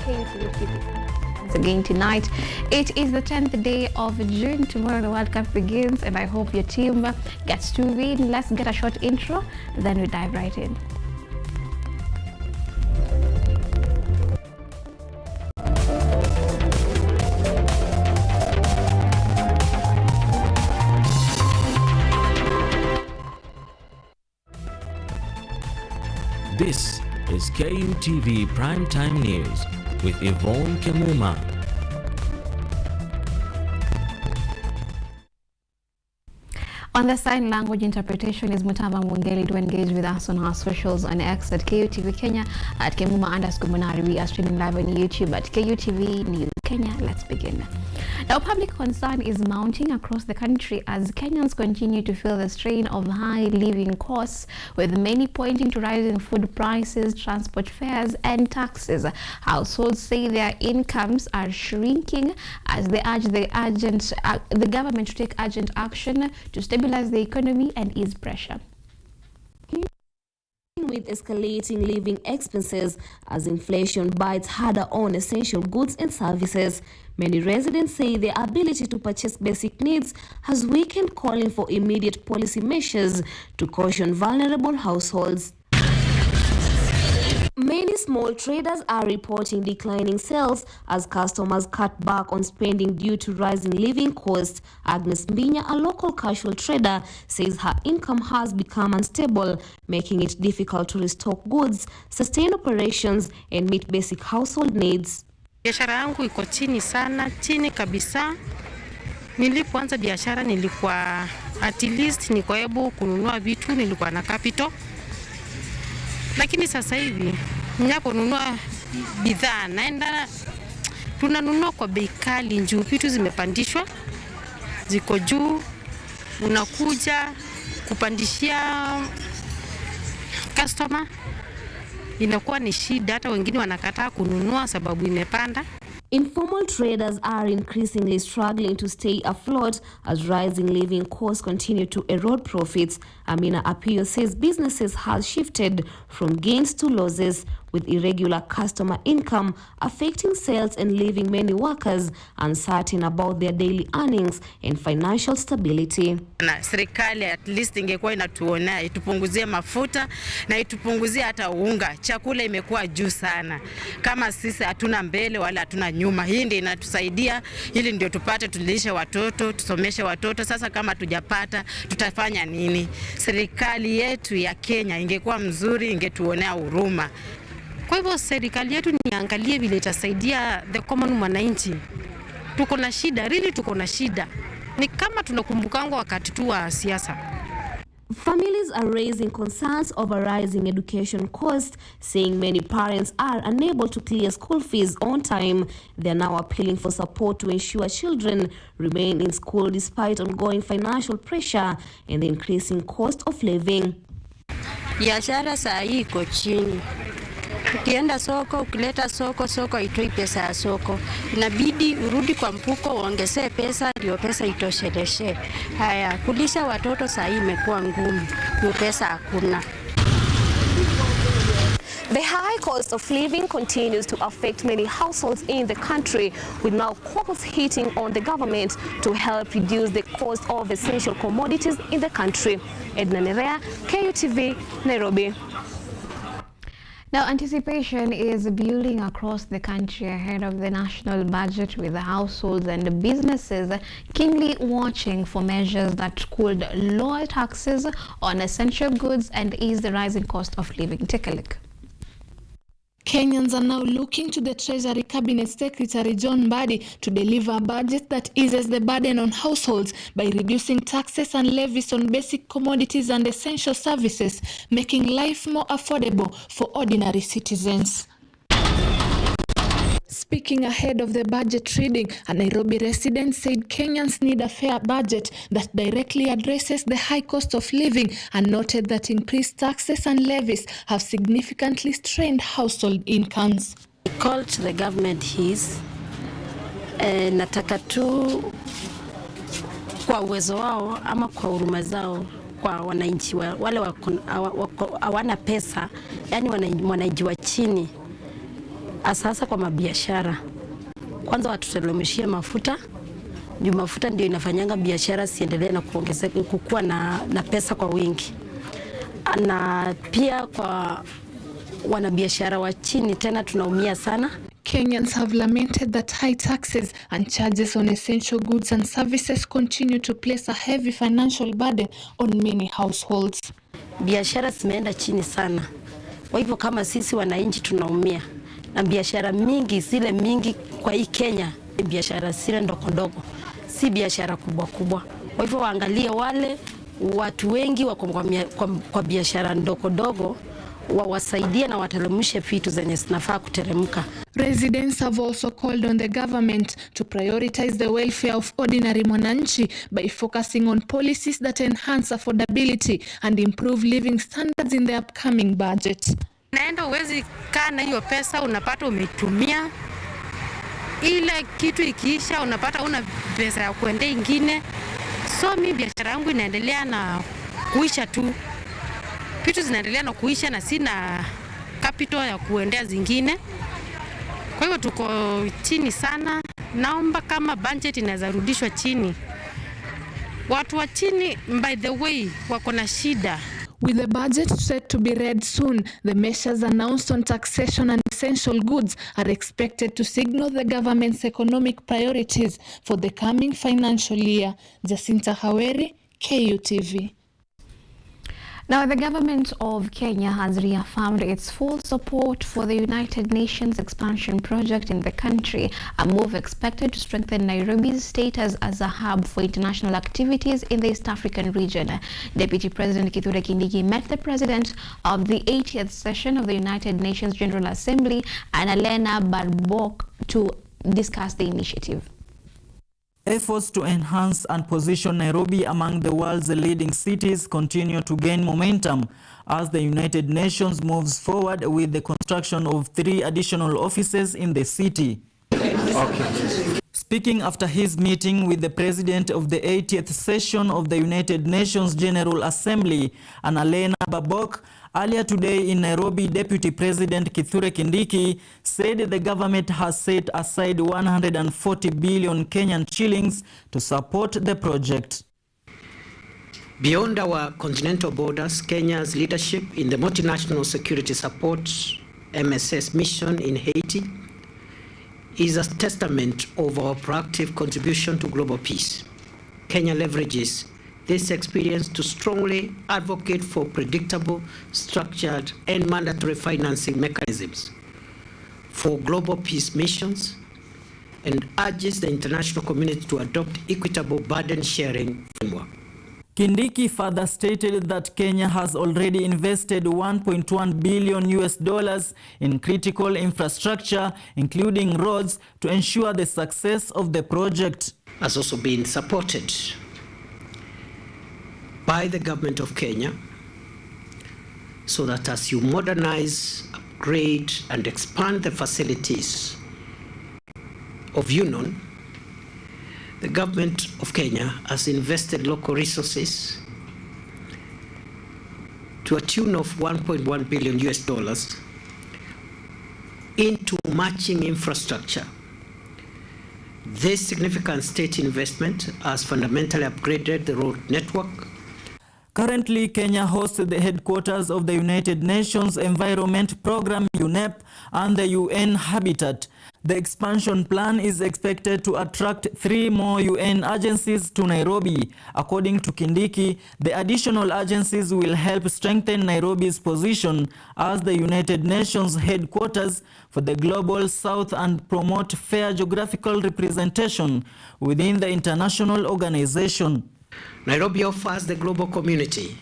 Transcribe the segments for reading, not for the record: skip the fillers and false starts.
KUTV once again tonight. It is the 10th day of June. Tomorrow the World Cup begins, and I hope your team gets to win. Let's get a short intro, then we dive right in. This is KUTV Primetime News with Yvonne Kemuma. On the sign language interpretation is Mutava Mwangeli. To engage with us on our socials on X at KUTV Kenya, at Kemuma_Munari. We are streaming live on YouTube at KUTV News Kenya. Let's begin. Now, public concern is mounting across the country as Kenyans continue to feel the strain of high living costs, with many pointing to rising food prices, transport fares, and taxes. Households say their incomes are shrinking as they urge the government to take urgent action to stabilize the economy and ease pressure. With escalating living expenses as inflation bites harder on essential goods and services, many residents say their ability to purchase basic needs has weakened, calling for immediate policy measures to caution vulnerable households. Many small traders are reporting declining sales as customers cut back on spending due to rising living costs. Agnes Mbinya, a local casual trader, says her income has become unstable, making it difficult to restock goods, sustain operations, and meet basic household needs. Biashara yangu iko chini sana, chini kabisa. Nilipoanza biashara nilikuwa at least niko able kununua vitu, nilikuwa na capital. Lakini sasa hivi ninaponunua bidhaa naenda tunanunua kwa bei kali, juu vitu zimepandishwa, ziko juu. Unakuja kupandishia customer, inakuwa ni shida, hata wengine wanakataa kununua sababu imepanda. Informal traders are increasingly struggling to stay afloat as rising living costs continue to erode profits. Amina Apio says businesses have shifted from gains to losses, with irregular customer income affecting sales and leaving many workers uncertain about their daily earnings and financial stability. Na serikali at least ingekuwa inatuonea, itupunguzie mafuta na itupunguzie hata unga. Chakula imekuwa juu sana. Kama sisi hatuna mbele wala hatuna nyuma. Hii ndio inatusaidia, ili ndio tupate tulishe watoto, tusomeshe watoto. Sasa kama tujapata, tutafanya nini? Serikali yetu ya Kenya ingekuwa mzuri, ingetuonea huruma. Kwa hivyo serikali yetu niangalie vile itasaidia the common mwananchi. Tuko na shida, really tuko na shida. Ni kama tunakumbukanga wakati tu wa siasa. Families are raising concerns over rising education costs, saying many parents are unable to clear school fees on time. They are now appealing for support to ensure children remain in school despite ongoing financial pressure and the increasing cost of living. Biashara saa hii iko chini. Ukienda soko, ukileta soko haitoi pesa ya soko. Inabidi urudi kwa mfuko uongezee pesa ndio pesa itosheleshe. Haya, kulisha watoto saa hii imekuwa ngumu. Hiyo pesa hakuna. The high cost of living continues to affect many households in the country, with now calls hitting on the government to help reduce the cost of essential commodities in the country. Edna Nerea, KUTV, Nairobi. Now, anticipation is building across the country ahead of the national budget, with the households and businesses keenly watching for measures that could lower taxes on essential goods and ease the rising cost of living. Take a look. Kenyans are now looking to the Treasury Cabinet Secretary John Mbadi to deliver a budget that eases the burden on households by reducing taxes and levies on basic commodities and essential services, making life more affordable for ordinary citizens. Speaking ahead of the budget reading, a Nairobi resident said Kenyans need a fair budget that directly addresses the high cost of living, and noted that increased taxes and levies have significantly strained household incomes. I called the government his nataka tu kwa uwezo wao ama kwa huruma zao kwa wananchi wale hawana pesa, yani wananchi wa chini Asasa kwa mabiashara. Kwanza watuteremshie mafuta. Juu mafuta ndio inafanyanga biashara siendelee na kuongezeka kukua na pesa kwa wingi. Na pia kwa wanabiashara wa chini tena tunaumia sana. Kenyans have lamented that high taxes and charges on essential goods and services continue to place a heavy financial burden on many households. Biashara zimeenda chini sana. Kwa hivyo kama sisi wananchi tunaumia. Na biashara mingi zile mingi kwa hii Kenya ni biashara zile ndogo, si biashara kubwa. Kwa hivyo waangalie wale watu wengi wako kwa biashara ndogo wawasaidie na watelemushe vitu zenye zinafaa kuteremka. Residents have also called on the government to prioritize the welfare of ordinary mwananchi by focusing on policies that enhance affordability and improve living standards in the upcoming budget. Naenda uwezi kaa na hiyo pesa unapata umetumia, ile kitu ikiisha unapata una pesa ya kuendea ingine. So mi biashara yangu inaendelea na kuisha tu. Vitu zinaendelea na kuisha na sina capital ya kuendea zingine. Kwa hiyo tuko chini sana. Naomba kama budget inaweza rudishwa chini. Watu wa chini by the way wako na shida. With the budget set to be read soon, the measures announced on taxation and essential goods are expected to signal the government's economic priorities for the coming financial year. Jacinta Haweri, KUTV. Now, the government of Kenya has reaffirmed its full support for the United Nations expansion project in the country, a move expected to strengthen Nairobi's status as a hub for international activities in the East African region. Deputy President KUTVNEWS met the president of the 80th session of the United Nations General Assembly, Annalena Baerbock, to discuss the initiative. Efforts to enhance and position Nairobi among the world's leading cities continue to gain momentum as the United Nations moves forward with the construction of 3 additional offices in the city. Speaking after his meeting with the president of the 80th session of the United Nations General Assembly, Annalena Baerbock, earlier today in Nairobi, Deputy President KUTVNEWS said the government has set aside 140 billion Kenyan shillings to support the project. Beyond our continental borders, Kenya's leadership in the multinational security support MSS mission in Haiti is a testament of our proactive contribution to global peace. Kenya leverages this experience to strongly advocate for predictable, structured, and mandatory financing mechanisms for global peace missions and urges the international community to adopt equitable burden sharing framework. Kindiki further stated that Kenya has already invested $1.1 billion in critical infrastructure, including roads, to ensure the success of the project. Has also been supported by the government of Kenya, so that as you modernize, upgrade, and expand the facilities of UNON, the government of Kenya has invested local resources to a tune of $1.1 billion into matching infrastructure. This significant state investment has fundamentally upgraded the road network. Currently, Kenya hosts the headquarters of the United Nations Environment Programme (UNEP) and the UN Habitat. The expansion plan is expected to attract 3 more UN agencies to Nairobi. According to Kindiki, the additional agencies will help strengthen Nairobi's position as the United Nations headquarters for the Global South and promote fair geographical representation within the international organization. Nairobi offers the global community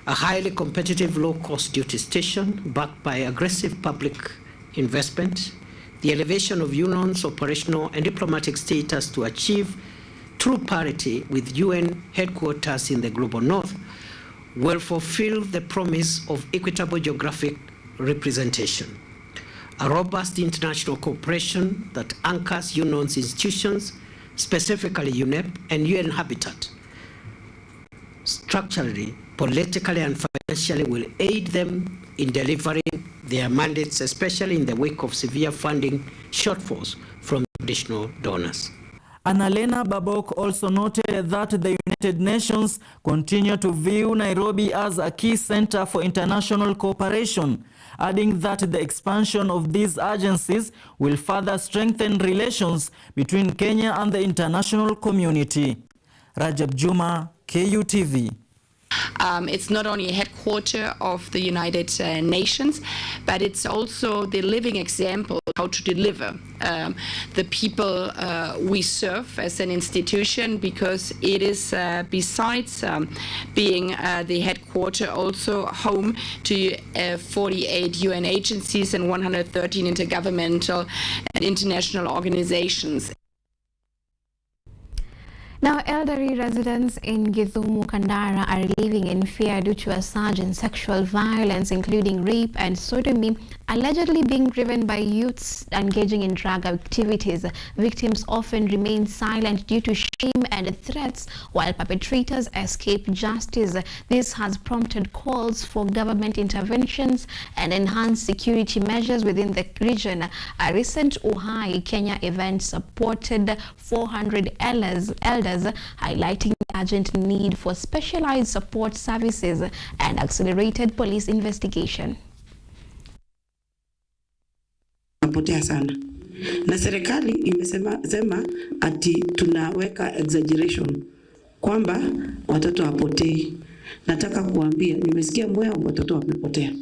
a highly competitive low-cost duty station backed by aggressive public investment, the elevation of UNON's operational and diplomatic status to achieve true parity with UN headquarters in the global north will fulfill the promise of equitable geographic representation. A robust international cooperation that anchors UNON's institutions, specifically UNEP and UN Habitat, structurally, politically, and financially will aid them in delivering their mandates, especially in the wake of severe funding shortfalls from traditional donors. Annalena Babok also noted that the United Nations continue to view Nairobi as a key center for international cooperation, adding that the expansion of these agencies will further strengthen relations between Kenya and the international community. Rajab Juma, KUTV. It's not only a headquarter of the United Nations, but it's also the living example of how to deliver the people we serve as an institution, because it is, besides being the headquarter, also home to 48 UN agencies and 113 intergovernmental and international organizations. Now, elderly residents in Githumu, Kandara are living in fear due to a surge in sexual violence, including rape and sodomy, allegedly being driven by youths engaging in drug activities. Victims often remain silent due to shame and threats, while perpetrators escape justice. This has prompted calls for government interventions and enhanced security measures within the region. A recent Uhai Kenya event supported 400 elders, highlighting the urgent need for specialized support services and accelerated police investigation. Napotea sana. Na serikali imesema ati tunaweka exaggeration kwamba watoto wapotei. Nataka kuambia, nimesikia Mwea watoto wamepotea.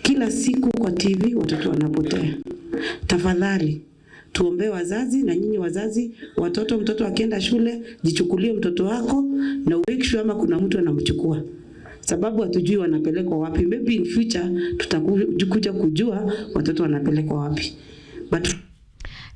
Kila siku kwa TV watoto wanapotea. Tafadhali tuombe wazazi, na nyinyi wazazi, mtoto akienda shule, jichukulie mtoto wako na make sure ama kuna mtu anamchukua. Sababu hatujui wanapelekwa wapi. Maybe in future tutakuja kujua watoto wanapelekwa wapi. But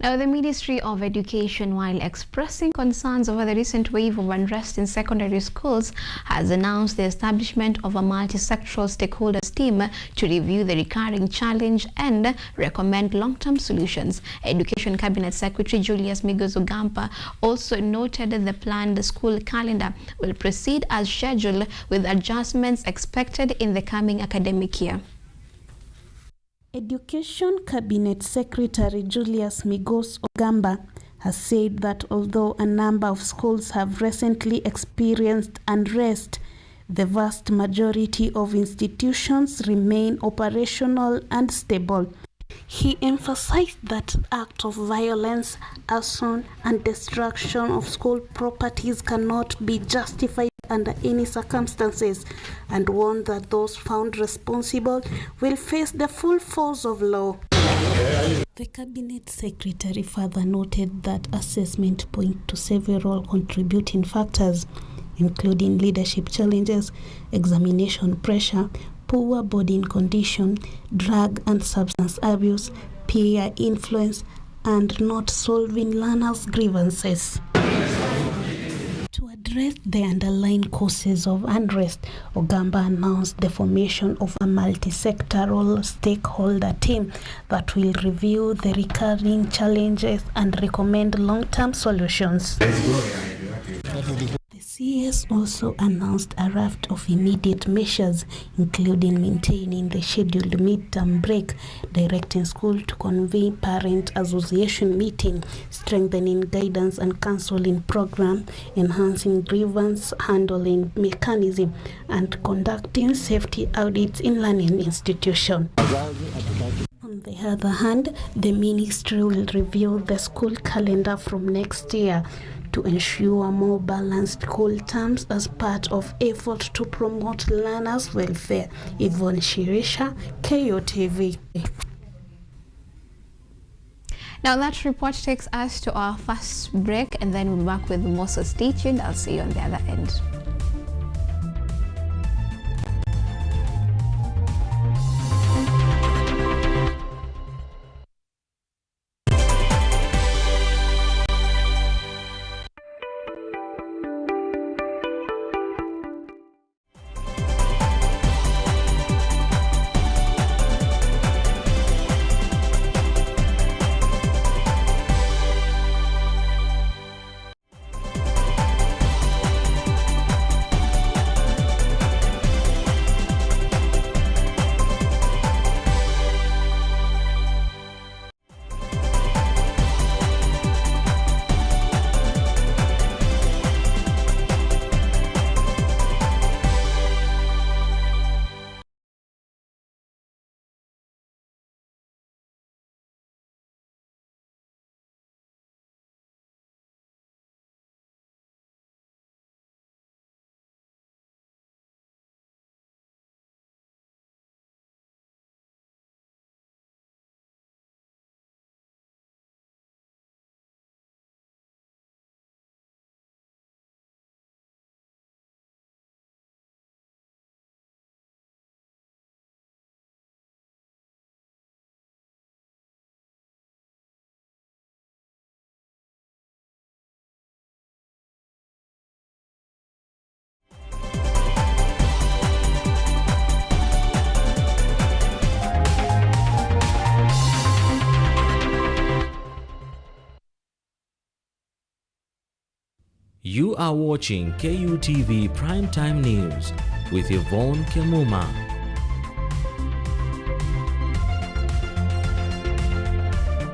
now, the Ministry of Education, while expressing concerns over the recent wave of unrest in secondary schools, has announced the establishment of a multi-sectoral stakeholders team to review the recurring challenge and recommend long-term solutions. Education Cabinet Secretary Julius Migos Ogampa also noted that the planned school calendar will proceed as scheduled, with adjustments expected in the coming academic year. Education Cabinet Secretary Julius Migos Ogamba has said that although a number of schools have recently experienced unrest, the vast majority of institutions remain operational and stable. He emphasized that acts of violence, arson, and destruction of school properties cannot be justified under any circumstances, and warned that those found responsible will face the full force of law. The Cabinet Secretary further noted that assessment point to several contributing factors, including leadership challenges, examination pressure, poor boarding condition, drug and substance abuse, peer influence, and not solving learners' grievances. To address the underlying causes of unrest, Ogamba announced the formation of a multi-sectoral stakeholder team that will review the recurring challenges and recommend long-term solutions. The CS also announced a raft of immediate measures, including maintaining the scheduled midterm break, directing school to convene parent association meeting, strengthening guidance and counseling program, enhancing grievance handling mechanism, and conducting safety audits in learning institutions. On the other hand, the ministry will review the school calendar from next year to ensure more balanced school terms as part of effort to promote learners' welfare. Yvonne Shirisha, KUTV. Now that report takes us to our first break, and then we'll be back with more. So stay tuned. I'll see you on the other end. You are watching KUTV Primetime News with Yvonne Kemuma.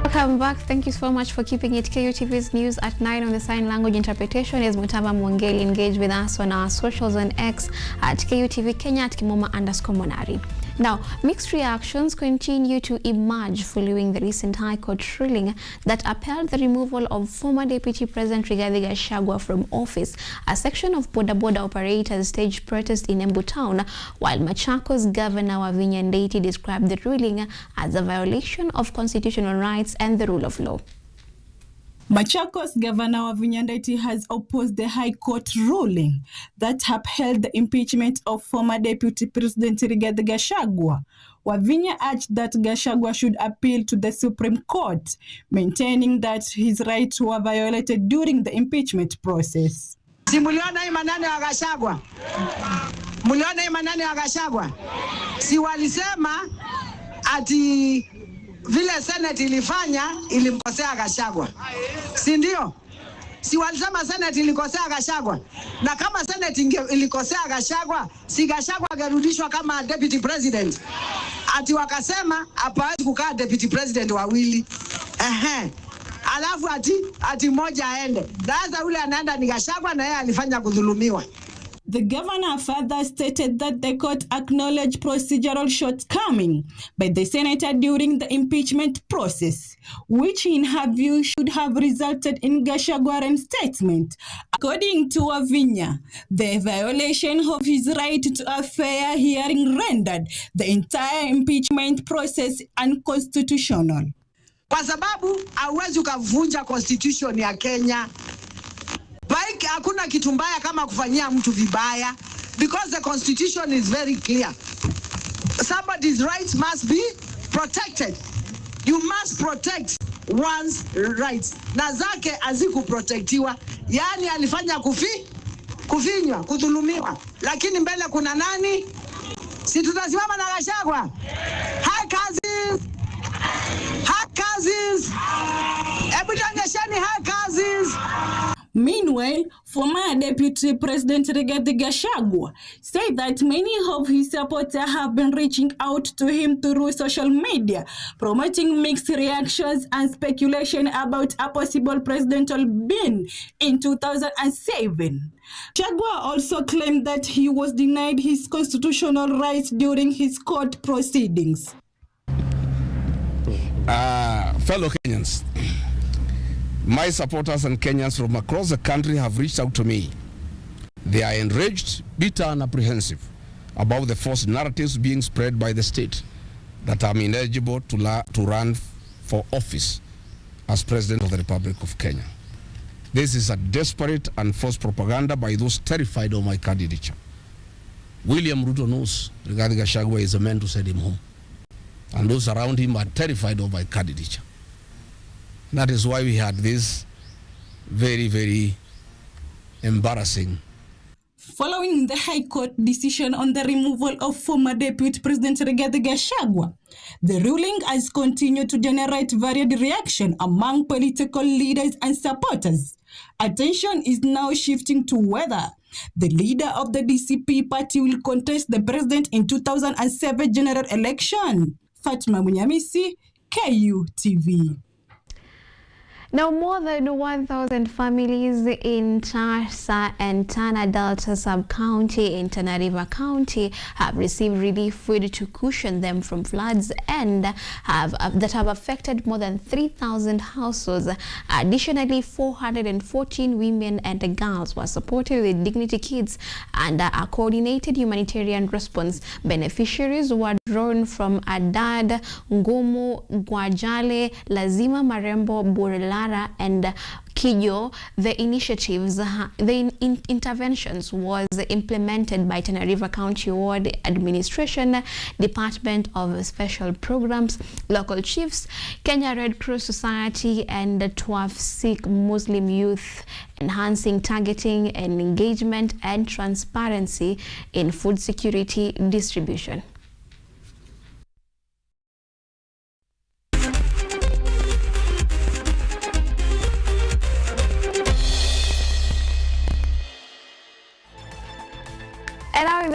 Welcome back. Thank you so much for keeping it. KUTV's news at 9 on the sign language interpretation is Mutava Mwangeli. Engage with us on our socials on X at KUTV Kenya at Kemuma_Monari. Now, mixed reactions continue to emerge following the recent High Court ruling that upheld the removal of former Deputy President Rigathi Gachagua from office. A section of boda operators staged protest in Embu town, while Machakos Governor Wavinya Ndeti described the ruling as a violation of constitutional rights and the rule of law. Machakos Governor Wavinya Ndeti has opposed the High Court ruling that upheld the impeachment of former Deputy President Rigathi Gachagua. Wavinya urged that Gachagua should appeal to the Supreme Court, maintaining that his rights were violated during the impeachment process. Si muliona hii maneno ya Gachagua? Muliona hii maneno ya Gachagua? Si walisema ati vile Senate ilifanya ilimkosea Gachagua. Si ndio? Si walisema Senate ilikosea Gachagua. Na kama Senate ilikosea Gachagua, si Gachagua angerudishwa kama Deputy President. Ati wakasema hapawezi kukaa Deputy President wawili. Alafu ati moja aende. Sasa ule anaenda ni Gachagua na yeye alifanya kudhulumiwa. The governor further stated that the court acknowledged procedural shortcomings by the senator during the impeachment process, which in her view should have resulted in Gachagua's reinstatement. According to Wavinya, the violation of his right to a fair hearing rendered the entire impeachment process unconstitutional. Kwa sababu hauwezi ukavunja constitution ya Kenya. Hakuna kitu mbaya kama kufanyia mtu vibaya, because the constitution is very clear. Somebody's rights must be protected. You must protect one's rights. Na zake hazikuprotectiwa. Yani alifanya kufinywa, kudhulumiwa. Lakini mbele kuna nani? Si tutasimama na Gachagua? High cousins. Ebutangeshani high cousins. Meanwhile, former Deputy President Rigathi Gachagua said that many of his supporters have been reaching out to him through social media, promoting mixed reactions and speculation about a possible presidential bid in 2007. Gachagua also claimed that he was denied his constitutional rights during his court proceedings. Fellow Kenyans, my supporters and Kenyans from across the country have reached out to me. They are enraged, bitter and apprehensive about the false narratives being spread by the state that I'm ineligible to run for office as President of the Republic of Kenya. This is a desperate and false propaganda by those terrified of my candidature. William Ruto knows Rigathi Gachagua is a man to send him home. And those around him are terrified of my candidature. That is why we had this very, very embarrassing. Following the High Court decision on the removal of former Deputy President Rigathi Gachagua, the ruling has continued to generate varied reaction among political leaders and supporters. Attention is now shifting to whether the leader of the DCP party will contest the president in 2007 general election. Fatima Munyamisi, KUTV. Now, more than 1,000 families in Tarsa and Tana Delta Sub-County in Tana River County have received relief food to cushion them from floods and that have affected more than 3,000 households. Additionally, 414 women and girls were supported with dignity kits and a coordinated humanitarian response. Beneficiaries were drawn from Adad, Ngumu, Gwajale, Lazima, Marembo, Burela, and Kijo. The interventions was implemented by Tana River County Ward Administration, Department of Special Programs, local chiefs, Kenya Red Cross Society, and 12 Sikh Muslim youth, enhancing targeting and engagement and transparency in food security distribution.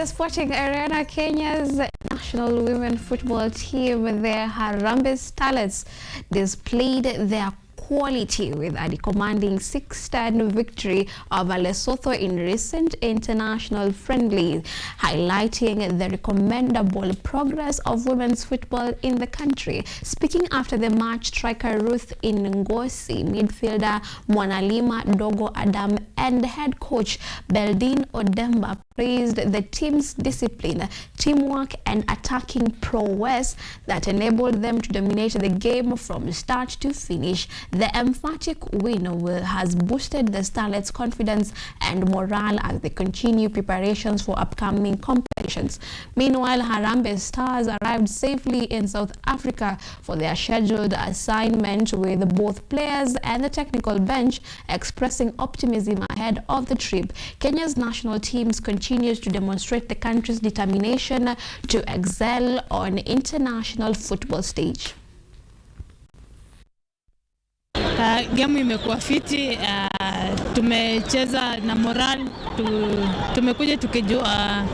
the sporting arena, Kenya's national women football team, the Harambee Starlets, displayed their quality with a commanding 6-10 victory over Lesotho in recent international friendlies, highlighting the recommendable progress of women's football in the country. Speaking after the match, striker Ruth Ngosi, midfielder Mwanalima Dogo Adam, and head coach Beldine Odemba praised the team's discipline, teamwork, and attacking prowess that enabled them to dominate the game from start to finish. The emphatic win has boosted the Starlets' confidence and morale as they continue preparations for upcoming competitions. Meanwhile, Harambee Stars arrived safely in South Africa for their scheduled assignment, with both players and the technical bench expressing optimism ahead of the trip. Kenya's national teams continues to demonstrate the country's determination to excel on international football stage. Game imekuwa fiti, tumecheza na moral, tumekuja tukijua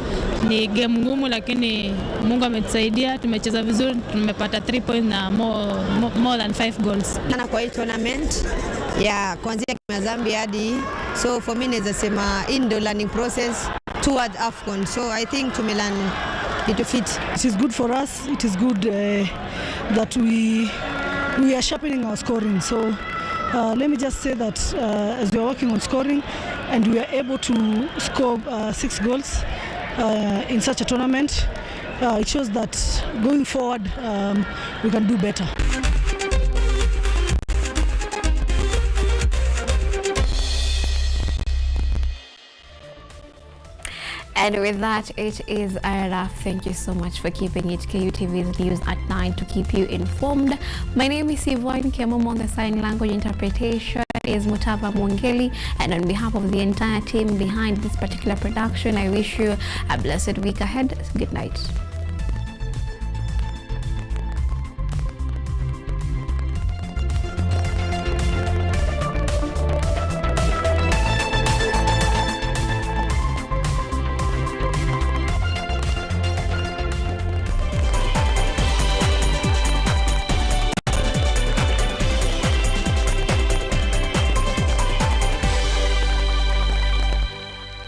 ni game ngumu, lakini Mungu ametusaidia, tumecheza vizuri, tumepata 3 points na more than 5 goals. Na kwa hii tournament ya kuanzia kama Zambia hadi, so for me naweza sema in the learning process toward AFCON, so I think tumelearn it fit. It is good for us, it is good that we are sharpening our scoring. So let me just say that as we are working on scoring and we are able to score 6 goals in such a tournament, it shows that going forward we can do better. And with that, it is a wrap. Thank you so much for keeping it KUTV's News at 9 to keep you informed. My name is Yvonne. Kemuma on the sign language interpretation is Mutava Mwangeli. And on behalf of the entire team behind this particular production, I wish you a blessed week ahead. Good night.